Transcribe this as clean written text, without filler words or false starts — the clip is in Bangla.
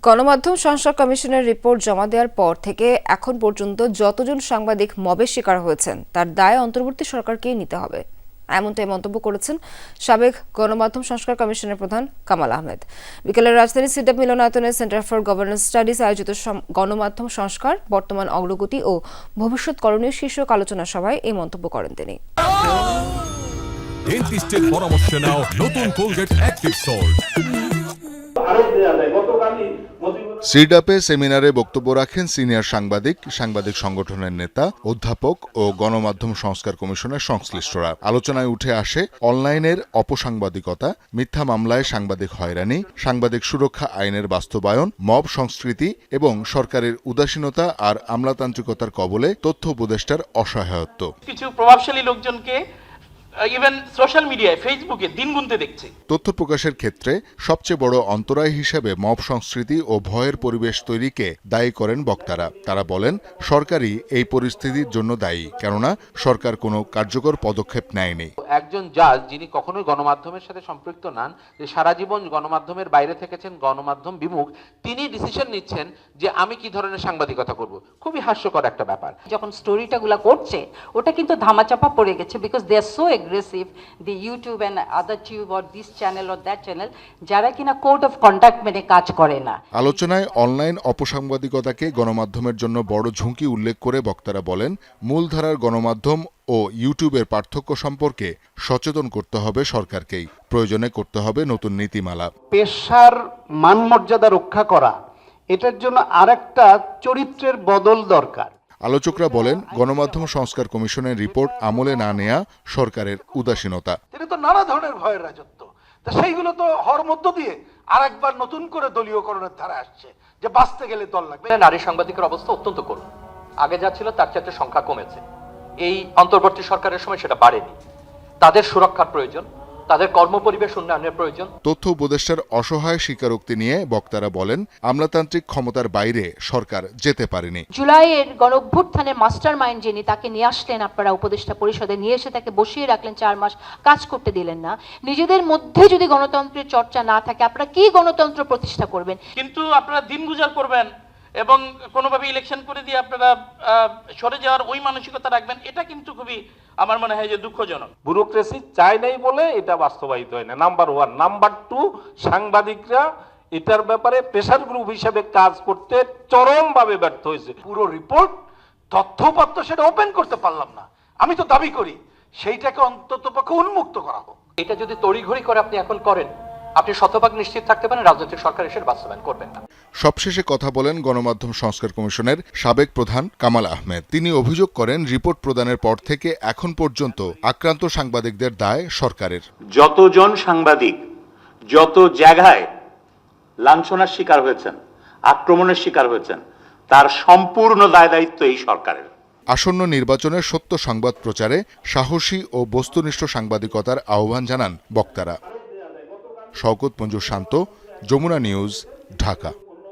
গণমাধ্যম সংস্কার কমিশনের রিপোর্ট জমা দেওয়ার পর থেকে এখন পর্যন্ত যতজন সাংবাদিক মবের শিকার হয়েছেন তার দায় অন্তর্বর্তী সরকারকেই নিতে হবে, এমনটাই মন্তব্য করেছেন সাবেক গণমাধ্যম সংস্কার কমিশনের প্রধান কামাল আহমেদ। বিকেলে রাজধানীর সিডাপ মিলনায়তনে সেন্টার ফর গভর্নেন্স স্টাডিজ আয়োজিত গণমাধ্যম সংস্কার বর্তমান অগ্রগতি ও ভবিষ্যৎ করণীয় শীর্ষক আলোচনা সভায় এই মন্তব্য করেন তিনি। ডেন্টিস্টের পরামর্শ নাও নতুন কোলগেট অ্যাক্টিভ সল্ট। সিডাপে সেমিনারে বক্তব্য রাখেন সিনিয়র সাংবাদিক সংগঠনের নেতা, অধ্যাপক ও গণমাধ্যম সংস্কার কমিশনের সংশ্লিষ্টরা। আলোচনায় উঠে আসে অনলাইনের অপসাংবাদিকতা, মিথ্যা মামলায় সাংবাদিক হয়রানি, সাংবাদিক সুরক্ষা আইনের বাস্তবায়ন, মব সংস্কৃতি এবং সরকারের উদাসীনতা আর আমলাতান্ত্রিকতার কবলে তথ্য উপদেষ্টার অসহায়ত্ব। কিছু প্রভাবশালী লোকজনকে ইভেন সোশ্যাল মিডিয়ায় ফেসবুকে দিন গুনতে দেখছে। তথ্য প্রকাশের ক্ষেত্রে সবচেয়ে বড় অন্তরায় হিসেবে মব সংস্কৃতি ও ভয়ের পরিবেশ তৈরিকে দায়ী করেন বক্তারা। তারা বলেন সরকারই এই পরিস্থিতির জন্য দায়ী, কেননা সরকার কোনো কার্যকর পদক্ষেপ নেয়নি। একজন জাজ যিনি কখনোই গণমাধ্যমের সাথে সম্পৃক্ত নন, যে সারা জীবন গণমাধ্যমের বাইরে থেকেছেন, গণমাধ্যম বিমুখ, তিনি ডিসিশন নিচ্ছেন যে আমি কি ধরনের সাংবাদিকতা করব। খুবই হাস্যকর একটা ব্যাপার। যখন স্টোরিটাগুলো করছে ওটা কিন্তু ধামাচাপা পড়ে গেছে, because they are so aggressive, the YouTube and other tube or this channel or that channel, যারা কিনা কোড অফ কন্ডাক্ট মেনে কাজ করে না। আলোচনায় অনলাইন অপসাংবাদিকতাকে গণমাধ্যমের জন্য বড় ঝুঁকি উল্লেখ করে বক্তারা বলেন মূলধারার গণমাধ্যম ও ইউটিউবের পার্থক্য সম্পর্কে সচেতন করতে হবে সরকারকেই, প্রয়োজনে করতে হবে নতুন নীতিমালা। পেশার মানমর্যাদা রক্ষা করা, এটার জন্য আরেকটা চরিত্রের বদল দরকার। আলোচকরা বলেন গণমাধ্যম সংস্কার কমিশনের রিপোর্ট আমলে না নেয়া সরকারের উদাসীনতা। তিনি তো নানা ধরনের ভয়ের রাজত্ব, তা সেইগুলো তো হওয়ার মধ্য দিয়ে আরেকবার নতুন করে দলীয়করণের ধারা আসছে, যে বাঁচতে গেলে দল লাগবে। নারী সাংবাদিকের অবস্থা অত্যন্ত করুণ। আগে যা ছিল তার চাইতে সংখ্যা কমেছে। এই অন্তর্বর্তী সরকারের সময় সেটা বাড়েনি। তাদের সুরক্ষার প্রয়োজন, তাদের কর্মপরিবেশ উন্নয়নের প্রয়োজন। তথ্য উপদেষ্টার অসহায় স্বীকারোক্তি নিয়ে বক্তারা বলেন আমলাতান্ত্রিক ক্ষমতার বাইরে সরকার যেতে পারেনি। জুলাইয়ের গণঅভ্যুত্থানের মাস্টার মাইন্ড যিনি, তাকে নিয়ে আসলেন আপনারা উপদেষ্টা পরিষদে, নিয়ে এসে তাকে বসিয়ে রাখলেন, 4 মাস কাজ করতে দিলেন না। নিজেদের মধ্যে যদি গণতন্ত্রের চর্চা না থাকে আপনারা কি গণতন্ত্র প্রতিষ্ঠা করবেন? কিন্তু আপনারা দিন গুজার করবেন এবং কোনোভাবে ইলেকশন করে দিয়ে আপনারা সরে যাওয়ার ওই মানসিকতা রাখবেন, এটা কিন্তু খুবই আমার মনে হয় যে দুঃখজনক। ব্যুরোক্রেসি চায় নাই বলে এটা বাস্তবায়িত হয় না, নাম্বার 1। নাম্বার 2, সাংবাদিকরা এটার ব্যাপারে প্রেসার গ্রুপ হিসেবে কাজ করতে চরমভাবে ব্যর্থ হয়েছে। পুরো রিপোর্ট তথ্যপত্র সেটা ওপেন করতে পারলাম না। আমি তো দাবি করি সেইটাকে অন্ততপক্ষে উন্মুক্ত করা হোক। এটা যদি তড়িঘড়ি করে আপনি এখন করেন, আপনি শতভাগ নিশ্চিত থাকতে পারেন রাজনৈতিক সরকার এসে বাস্তবায়ন করবেন না। সবশেষে কথা বলেন গণমাধ্যম সংস্কার কমিশনের সাবেক প্রধান কামাল আহমেদ। তিনি অভিযোগ করেন রিপোর্ট প্রদানের পর থেকে এখন পর্যন্ত আক্রান্ত সাংবাদিকদের দায় সরকারের। যতজন সাংবাদিক যত জায়গায় লাঞ্ছনার শিকার হয়েছেন, আক্রমণের শিকার হয়েছেন, তার সম্পূর্ণ দায় দায়িত্ব এই সরকারের। আসন্ন নির্বাচনে সত্য সংবাদ প্রচারে সাহসী ও বস্তুনিষ্ঠ সাংবাদিকতার আহ্বান জানান বক্তারা। শওকত মঞ্জুর শান্ত, যমুনা নিউজ, ঢাকা।